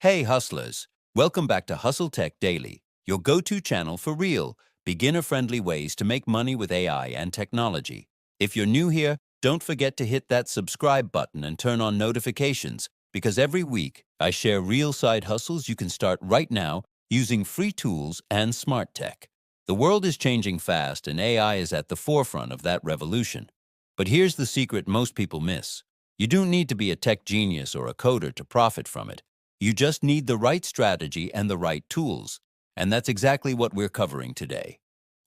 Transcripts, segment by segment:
Hey hustlers, welcome back to Hustle Tech Daily, your go-to channel for real, beginner-friendly ways to make money with AI and technology. If you're new here, don't forget to hit that subscribe button and turn on notifications, because every week I share real side hustles you can start right now using free tools and smart tech. The world is changing fast and AI is at the forefront of that revolution. But here's the secret most people miss. You don't need to be a tech genius or a coder to profit from it. You just need the right strategy and the right tools. And that's exactly what we're covering today.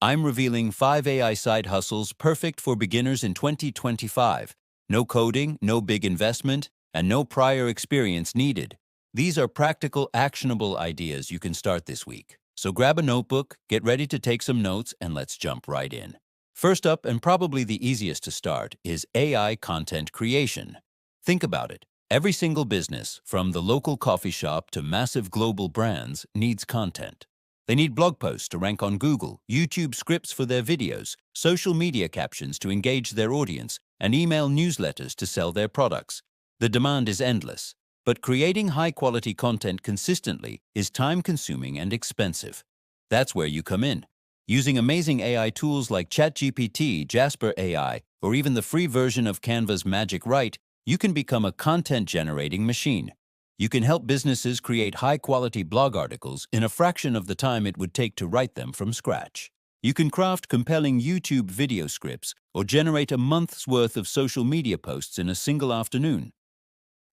I'm revealing 5 AI side hustles perfect for beginners in 2025. No coding, no big investment, and no prior experience needed. These are practical, actionable ideas you can start this week. So grab a notebook, get ready to take some notes, and let's jump right in. First up, and probably the easiest to start, is AI content creation. Think about it. Every single business, from the local coffee shop to massive global brands, needs content. They need blog posts to rank on Google, YouTube scripts for their videos, social media captions to engage their audience, and email newsletters to sell their products. The demand is endless, but creating high-quality content consistently is time-consuming and expensive. That's where you come in. Using amazing AI tools like ChatGPT, Jasper AI, or even the free version of Canva's Magic Write, you can become a content-generating machine. You can help businesses create high-quality blog articles in a fraction of the time it would take to write them from scratch. You can craft compelling YouTube video scripts or generate a month's worth of social media posts in a single afternoon.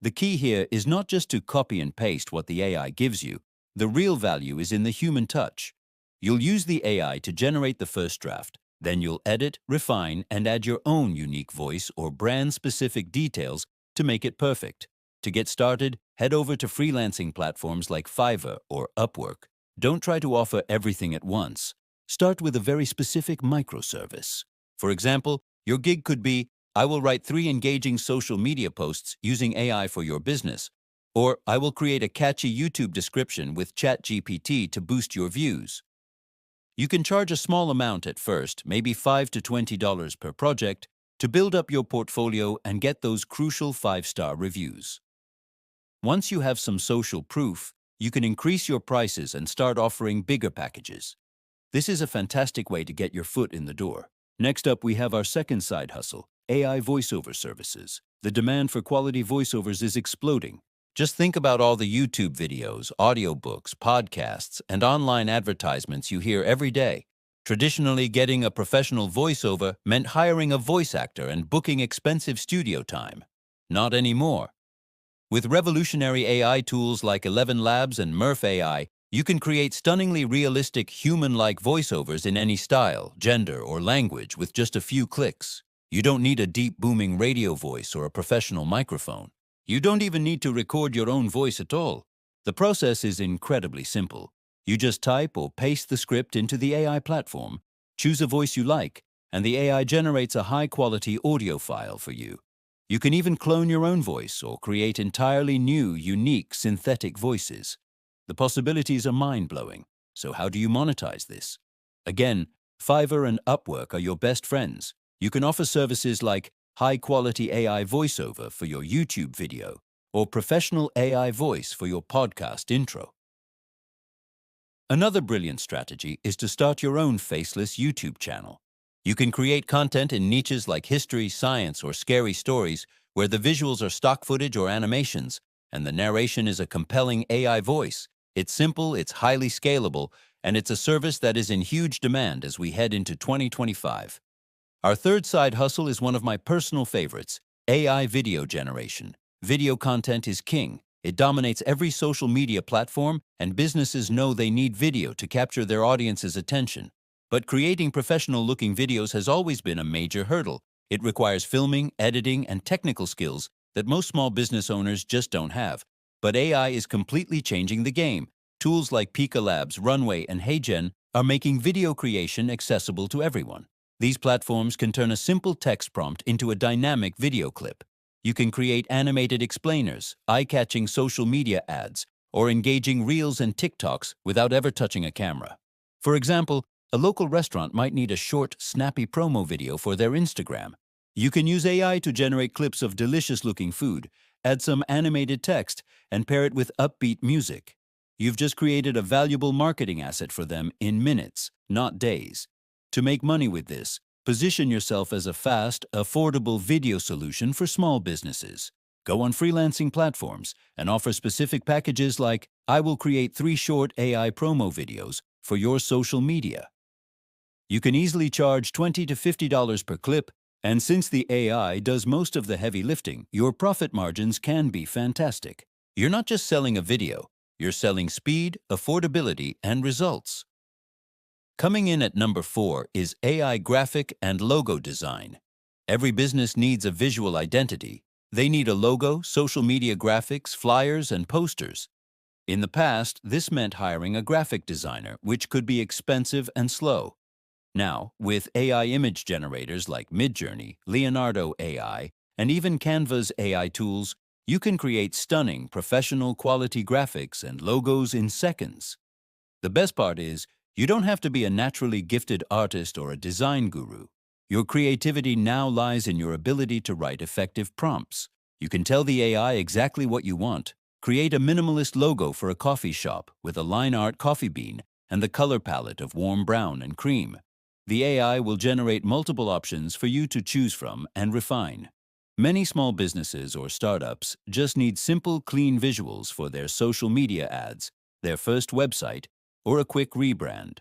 The key here is not just to copy and paste what the AI gives you. The real value is in the human touch. You'll use the AI to generate the first draft. Then you'll edit, refine, and add your own unique voice or brand-specific details to make it perfect. To get started, head over to freelancing platforms like Fiverr or Upwork. Don't try to offer everything at once. Start with a very specific microservice. For example, your gig could be, I will write 3 engaging social media posts using AI for your business, or I will create a catchy YouTube description with ChatGPT to boost your views. You can charge a small amount at first, maybe $5 to $20 per project, to build up your portfolio and get those crucial 5-star reviews. Once you have some social proof, you can increase your prices and start offering bigger packages. This is a fantastic way to get your foot in the door. Next up, we have our second side hustle, AI voiceover services. The demand for quality voiceovers is exploding. Just think about all the YouTube videos, audiobooks, podcasts, and online advertisements you hear every day. Traditionally, getting a professional voiceover meant hiring a voice actor and booking expensive studio time. Not anymore. With revolutionary AI tools like 11 Labs and Murph AI, you can create stunningly realistic, human-like voiceovers in any style, gender, or language with just a few clicks. You don't need a deep, booming radio voice or a professional microphone. You don't even need to record your own voice at all. The process is incredibly simple. You just type or paste the script into the AI platform, choose a voice you like, and the AI generates a high-quality audio file for you. You can even clone your own voice or create entirely new, unique, synthetic voices. The possibilities are mind-blowing. So how do you monetize this? Again, Fiverr and Upwork are your best friends. You can offer services like high-quality AI voiceover for your YouTube video or professional AI voice for your podcast intro. Another brilliant strategy is to start your own faceless YouTube channel. You can create content in niches like history, science, or scary stories where the visuals are stock footage or animations, and the narration is a compelling AI voice. It's simple, it's highly scalable, and it's a service that is in huge demand as we head into 2025. Our third side hustle is one of my personal favorites, AI video generation. Video content is king. It dominates every social media platform, and businesses know they need video to capture their audience's attention. But creating professional-looking videos has always been a major hurdle. It requires filming, editing, and technical skills that most small business owners just don't have. But AI is completely changing the game. Tools like Pika Labs, Runway, and HeyGen are making video creation accessible to everyone. These platforms can turn a simple text prompt into a dynamic video clip. You can create animated explainers, eye-catching social media ads, or engaging reels and TikToks without ever touching a camera. For example, a local restaurant might need a short, snappy promo video for their Instagram. You can use AI to generate clips of delicious-looking food, add some animated text, and pair it with upbeat music. You've just created a valuable marketing asset for them in minutes, not days. To make money with this, position yourself as a fast, affordable video solution for small businesses. Go on freelancing platforms and offer specific packages like, I will create 3 short AI promo videos for your social media. You can easily charge $20 to $50 per clip, and since the AI does most of the heavy lifting, your profit margins can be fantastic. You're not just selling a video, you're selling speed, affordability, and results. Coming in at number 4 is AI graphic and logo design. Every business needs a visual identity. They need a logo, social media graphics, flyers, and posters. In the past, this meant hiring a graphic designer, which could be expensive and slow. Now, with AI image generators like Midjourney, Leonardo AI, and even Canva's AI tools, you can create stunning, professional quality graphics and logos in seconds. The best part is, you don't have to be a naturally gifted artist or a design guru. Your creativity now lies in your ability to write effective prompts. You can tell the AI exactly what you want. Create a minimalist logo for a coffee shop with a line art coffee bean and the color palette of warm brown and cream. The AI will generate multiple options for you to choose from and refine. Many small businesses or startups just need simple, clean visuals for their social media ads, their first website, or a quick rebrand.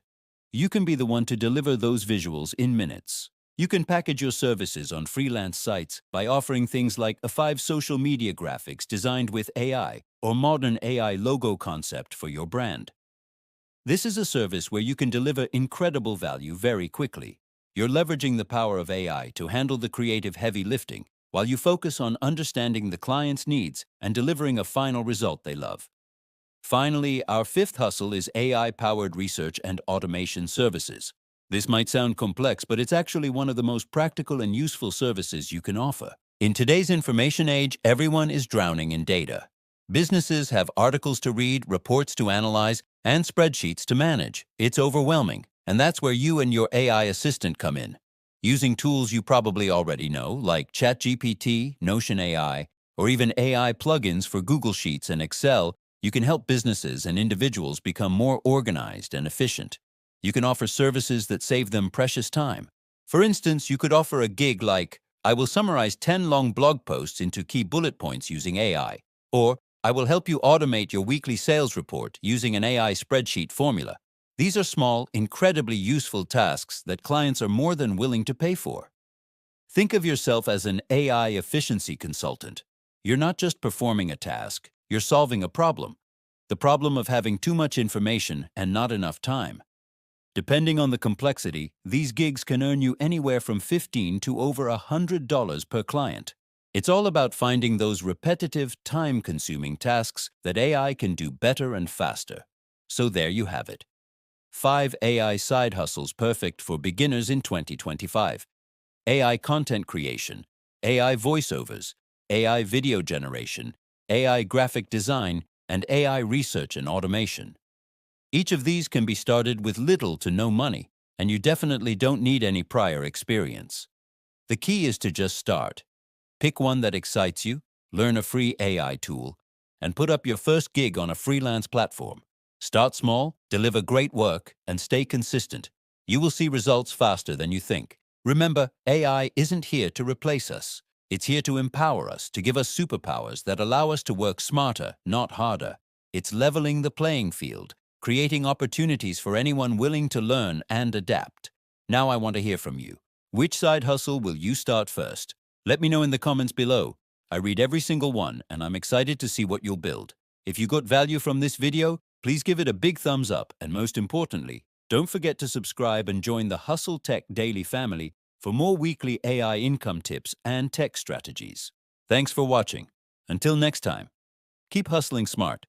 You can be the one to deliver those visuals in minutes. You can package your services on freelance sites by offering things like a 5 social media graphics designed with AI or modern AI logo concept for your brand. This is a service where you can deliver incredible value very quickly. You're leveraging the power of AI to handle the creative heavy lifting while you focus on understanding the client's needs and delivering a final result they love. Finally, our 5th hustle is AI-powered research and automation services. This might sound complex, but it's actually one of the most practical and useful services you can offer. In today's information age, everyone is drowning in data. Businesses have articles to read, reports to analyze, and spreadsheets to manage. It's overwhelming, and that's where you and your AI assistant come in. Using tools you probably already know, like ChatGPT, Notion AI, or even AI plugins for Google Sheets and Excel, you can help businesses and individuals become more organized and efficient. You can offer services that save them precious time. For instance, you could offer a gig like, I will summarize 10 long blog posts into key bullet points using AI, or I will help you automate your weekly sales report using an AI spreadsheet formula. These are small, incredibly useful tasks that clients are more than willing to pay for. Think of yourself as an AI efficiency consultant. You're not just performing a task, you're solving a problem. The problem of having too much information and not enough time. Depending on the complexity, these gigs can earn you anywhere from $15 to over $100 per client. It's all about finding those repetitive, time-consuming tasks that AI can do better and faster. So there you have it. 5 AI side hustles perfect for beginners in 2025. AI content creation, AI voiceovers, AI video generation, AI graphic design, and AI research and automation. Each of these can be started with little to no money, and you definitely don't need any prior experience. The key is to just start. Pick one that excites you, learn a free AI tool, and put up your first gig on a freelance platform. Start small, deliver great work, and stay consistent. You will see results faster than you think. Remember, AI isn't here to replace us. It's here to empower us, to give us superpowers that allow us to work smarter, not harder. It's leveling the playing field, creating opportunities for anyone willing to learn and adapt. Now I want to hear from you. Which side hustle will you start first? Let me know in the comments below. I read every single one, and I'm excited to see what you'll build. If you got value from this video, please give it a big thumbs up, and most importantly, don't forget to subscribe and join the Hustle Tech Daily family for more weekly AI income tips and tech strategies. Thanks for watching. Until next time, keep hustling smart.